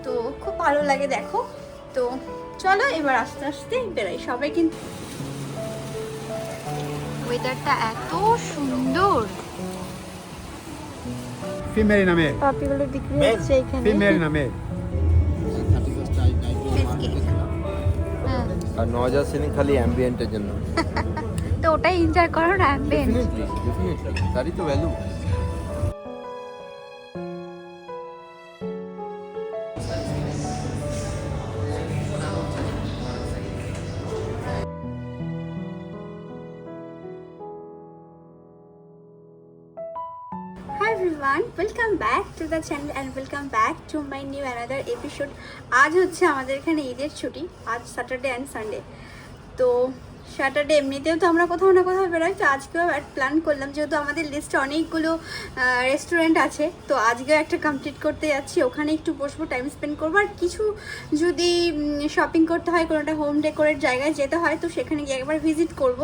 তো খুব ভালো লাগে দেখো। তো চলো এবার আস্তে আস্তে বেরাই। সবাই কিন্তু ওয়েদারটা এত সুন্দর, ফিমেল না মেল? পাপিগুলো বিক্রি হচ্ছে এখানে। ফিমেল না মেল? হ্যাঁ, আর 9000 সিলিং খালি অ্যাম্বিয়েন্টের জন্য। তো ওটাই এনজয় করো না অ্যাম্বিয়েন্ট। ডেফিনেটলি তারই তো value. Hi everyone, welcome back to the channel and welcome back to my new another episode. আজ হচ্ছে আমাদের এখানে ঈদের ছুটি, আজ স্যাটারডে অ্যান্ড সানডে। তো স্যাটারডে এমনিতেও তো আমরা কোথাও না কোথাও বেরোই, তো আজকেও প্ল্যান করলাম, যেহেতু আমাদের লিস্টে অনেকগুলো রেস্টুরেন্ট আছে, তো আজকেও একটা কমপ্লিট করতে যাচ্ছি। ওখানে একটু বসবো, টাইম স্পেন্ড করবো, আর কিছু যদি শপিং করতে হয়, কোনোটা হোম ডেকোরেট জায়গায় যেতে হয়, তো সেখানে গিয়ে একবার ভিজিট করব।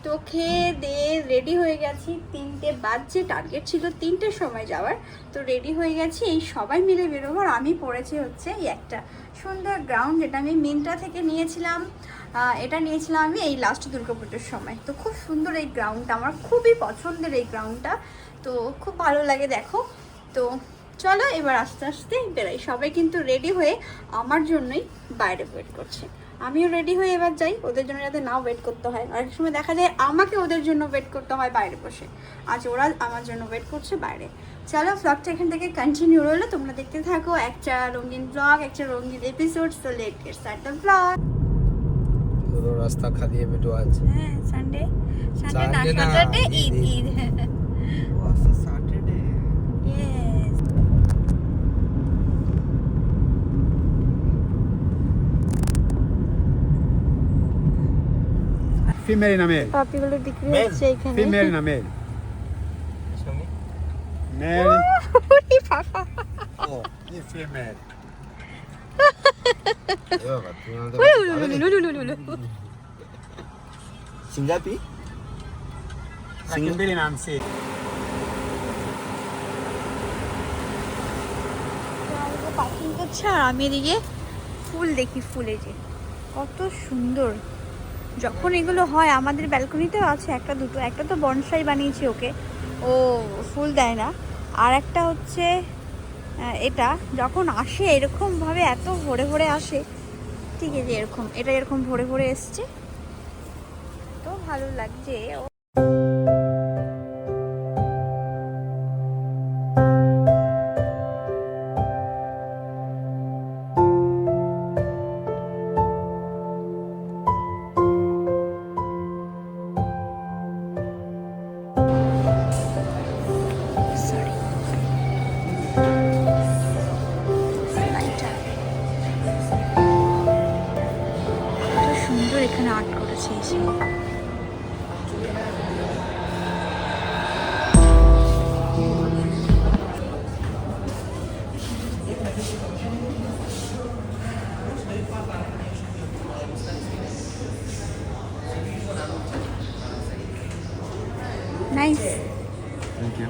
তো খেয়ে দিয়ে রেডি হয়ে গেছি, 3টে বাজছে, টার্গেট ছিল 3টের সময় যাওয়ার। তো রেডি হয়ে গেছি, এই সবাই মিলে বেরোবো। আর আমি পড়েছি হচ্ছে এই একটা সুন্দর গ্রাউন্ড, যেটা আমি মিন্ত্রা থেকে নিয়েছিলাম। এটা নিয়েছিলাম আমি এই লাস্ট দুর্গাপুজোর সময়। তো খুব সুন্দর এই গ্রাউন্ডটা, আমার খুবই পছন্দের এই গ্রাউন্ডটা, তো খুব ভালো লাগে দেখো। তো চলো এবার আস্তে আস্তে বেরাই। সবাই কিন্তু রেডি হয়ে আমার জন্যই বাইরে ওয়েট করছে। আমিও রেডি হয়ে এবার যাই, ওদের জন্য যাতে না ওয়েট করতে হয়। আর এক সময় দেখা যায় আমাকে ওদের জন্য ওয়েট করতে হয় বাইরে বসে, আজ ওরা আমার জন্য ওয়েট করছে বাইরে। চলো ব্লগটা এখান থেকে কন্টিনিউ রইলো, তোমরা দেখতে থাকো। একটা রঙিন ব্লগ, একটা রঙিন episode. So late get start the blog. পুরো রাস্তা খালি বেটো আছে। হ্যাঁ, সানডে না, Saturday Eid. Saturday. Yes. Female না মেল? পাপিগুলো বিক্রি হচ্ছে এখানে। ফিমেল না মেল? মেল। ওরে বাবা, ও ये ফিমেল। সিঙ্গাপি সিঙ্গেল নাম সে। পার্কিং করছে, আর আমি এদিকে ফুল দেখি। ফুলে যে কত সুন্দর, যখন এগুলো হয় আমাদের ব্যালকনিতেও আছে একটা দুটো। একটা তো বনসাই বানিয়েছি ওকে, ও ফুল দেয় না। আর একটা হচ্ছে এটা যখন আসে এরকমভাবে এত ভরে ভরে আসে, ঠিক আছে, এরকম এটা এরকম ভরে ভরে এসছে, তো ভালো লাগছে। সুন্দর এখানে আর্ট করেছে এসে। নাইস। Thank you.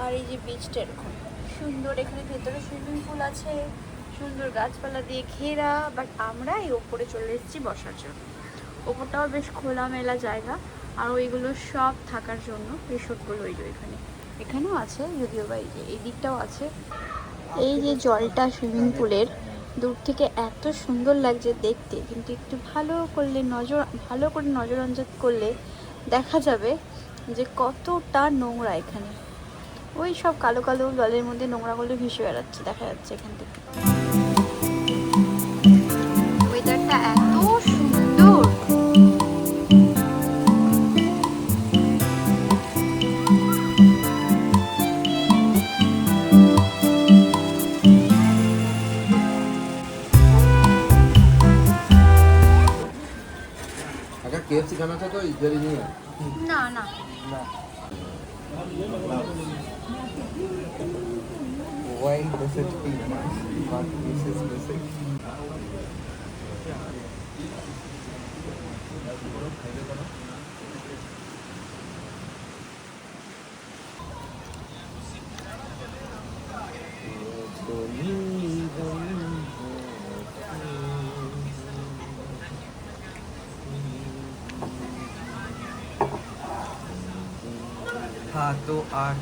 আর এই যে বিচটা এরকম সুন্দর, এখানে ভেতরে সুইমিং পুল আছে, সুন্দর গাছপালা দিয়ে ঘেরা। বাট আমরা এই ওপরে চলে এসেছি বসার জন্য। ওপরটাও বেশ খোলামেলা জায়গা, আর ওইগুলো সব থাকার জন্য রিসোর্টগুলো ওই যে এখানেও আছে, যদিও বা এই যে এই দিকটাও আছে। এই যে জলটা সুইমিং পুলের দূর থেকে এত সুন্দর লাগছে দেখতে, কিন্তু একটু ভালো করে নজর করলে দেখা যাবে যে কতটা নোংরা এখানে। ওই সব কালো কালো জলের মধ্যে নোংরাগুলো ভেসে বেড়াচ্ছে, দেখা যাচ্ছে এখান থেকে। ওয়েদারটা এত সুন্দর। अगर KFC खाना था तो इधर ही नहीं है না না, Why does it feel what pieces missing? हाँ तो 8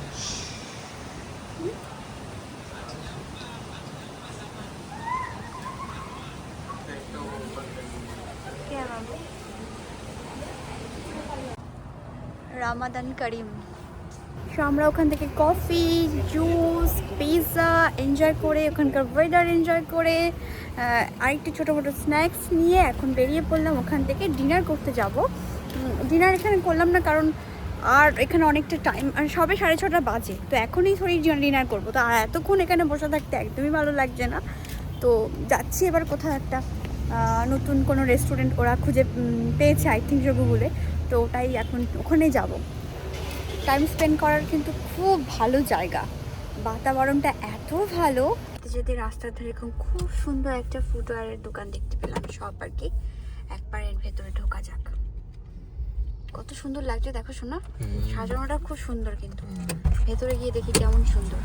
রামাদান করিম। সো আমরা ওখান থেকে কফি, জুস, পিৎজা এনজয় করে, ওখানকার ওয়েদার এনজয় করে, আরেকটু ছোটো মোটো স্ন্যাক্স নিয়ে এখন বেরিয়ে পড়লাম ওখান থেকে ডিনার করতে যাব। ডিনার এখানে করলাম না, কারণ আর এখানে অনেকটা টাইম, আর সবে 6:30 বাজে, তো এখনই থোড়ি ডিনার করবো, তো আর এতক্ষণ এখানে বসে থাকতে একদমই ভালো লাগছে না। তো যাচ্ছি এবার কোথাও একটা নতুন কোনো রেস্টুরেন্ট ওরা খুঁজে পেয়েছে আই থিঙ্ক গুগলে, তো ওটাই এখন ওখানেই যাব। টাইম স্পেন্ড করার কিন্তু খুব ভালো জায়গা, বাতাবরণটা এত ভালো। যেতে রাস্তার ধারে এরকম খুব সুন্দর একটা ফুটওয়্যারের দোকান দেখতে পেলাম, সব আর কি। একবার এর ভেতরে ঢোকা যাক। কত সুন্দর লাগছে দেখো শোনা, সাজানোটা খুব সুন্দর, কিন্তু ভেতরে গিয়ে দেখি কেমন সুন্দর।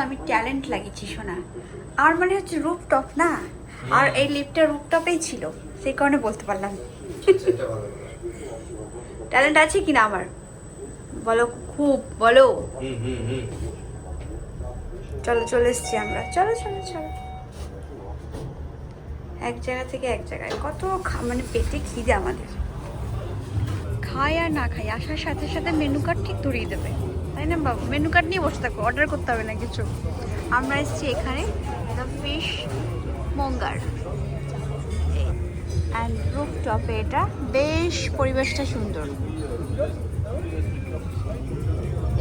আমি ট্যালেন্ট লাগিয়েছি শোনা, আর মানে হচ্ছে রুফটপ না, আর এই লিফটটা রুফটপেই ছিল, সেই কারণে বলতে পারলাম। ট্যালেন্ট আছে কিনা আমার বলো, খুব বলো। চলো চলে এসছি আমরা, চলো চলো চলো। এক জায়গা থেকে এক জায়গায়, কত মানে পেটে খিদে আমাদের, খাই আর না খাই আসার সাথে সাথে মেনু কার্ড ঠিক ধরিয়ে দেবে, তাই না বাবু? মেনু কার্ড নিয়ে বসে থাকো, অর্ডার করতে হবে না কিছু। আমরা এসেছি এখানে দ্য ফিশ মঙ্গার অ্যান্ড রুফটপে, এটা বেশ পরিবেশটা সুন্দর।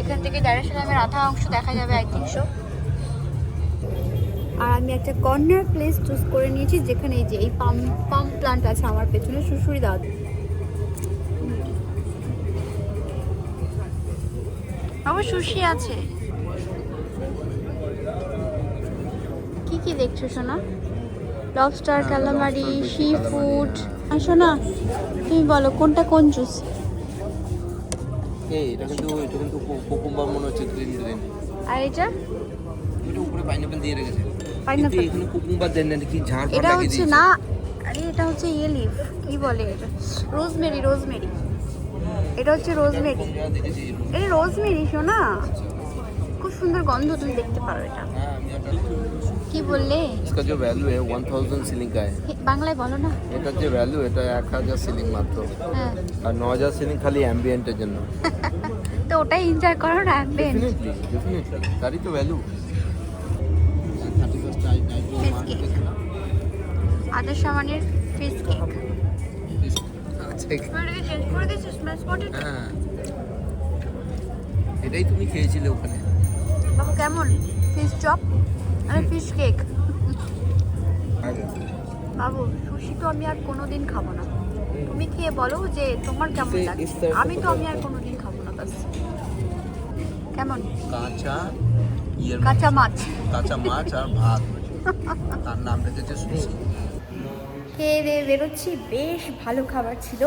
এখান থেকে দারুসালামের আধা অংশ দেখা যাবে আই থিঙ্ক সো। আর আমি একটা কর্নার প্লেস চুজ করে নিয়েছি, যেখানে এই যে এই পাম প্লান্ট আছে আমার পেছনে, সুসুরি দাঁত। আবার সুশি আছে। কি কি দেখছো সোনা? Lobster, calamari, seafood. আর সোনা তুমি বলো কোনটা কোন জুস? এটা কিন্তু কুকুম্বার মনে হচ্ছে, গ্রিন গ্রিন। আর এটা এটা উপরে পাইনাপল দিয়ে রেখেছে। পাইনাপল এখানে কুকুম্বার দেন না, কি ঝাড় এটা হচ্ছে না, আরে এটা হচ্ছে ইয়ে লিফ, কি বলে এটা, রোজমেরি। রোজমেরি, এটা হচ্ছে রোজমেরি। এটা রোজমেরি শোনা, খুব সুন্দর গন্ধ, তুমি দেখতে পারো। এটা কি বললে? इसका जो वैल्यू है 1000 सीलिंग का है। বাংলায় বলো না। এটা যে ভ্যালু, এটা 1000 সিলিং মাত্র, হ্যাঁ, আর 9000 সিলিং খালি অ্যাম্বিয়েন্টের জন্য। তো ওটাই এনজয় করো না, অ্যাম্বিয়েন্ট। ডেফিনেটলি তারই তো ভ্যালু। আদের সামানের ফিশ কেক। হ্যাঁ, এটাই তুমি খেয়েছিলে ওখানে। বাবু কেমন ফিশ চপ আর ফিশ কেক? বাবু সুশি তো আমি আর কোনোদিন খাবো না, তুমি খেয়ে বলো যে তোমার কেমন লাগে। আমি আর কোনোদিন খাবো না, বাস। কেমন? কাঁচা ইয়ের কাঁচা মাছ কাঁচা মাছ আর ভাত, তার নাম রেখেছে সুশি। খেয়ে দিয়ে বেরোচ্ছি, বেশ ভালো খাবার ছিল।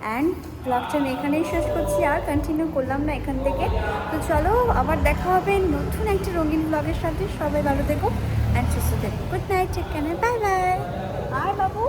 অ্যান্ড ব্লগটা আমি এখানেই শেষ করছি, আর কন্টিনিউ করলাম না এখান থেকে। তো চলো আবার দেখা হবে নতুন একটা রঙিন ব্লগের সাথে। সবাই ভালো থেকো অ্যান্ড সুস্থ থেকো। Good night, take care, bye bye. আর বাবু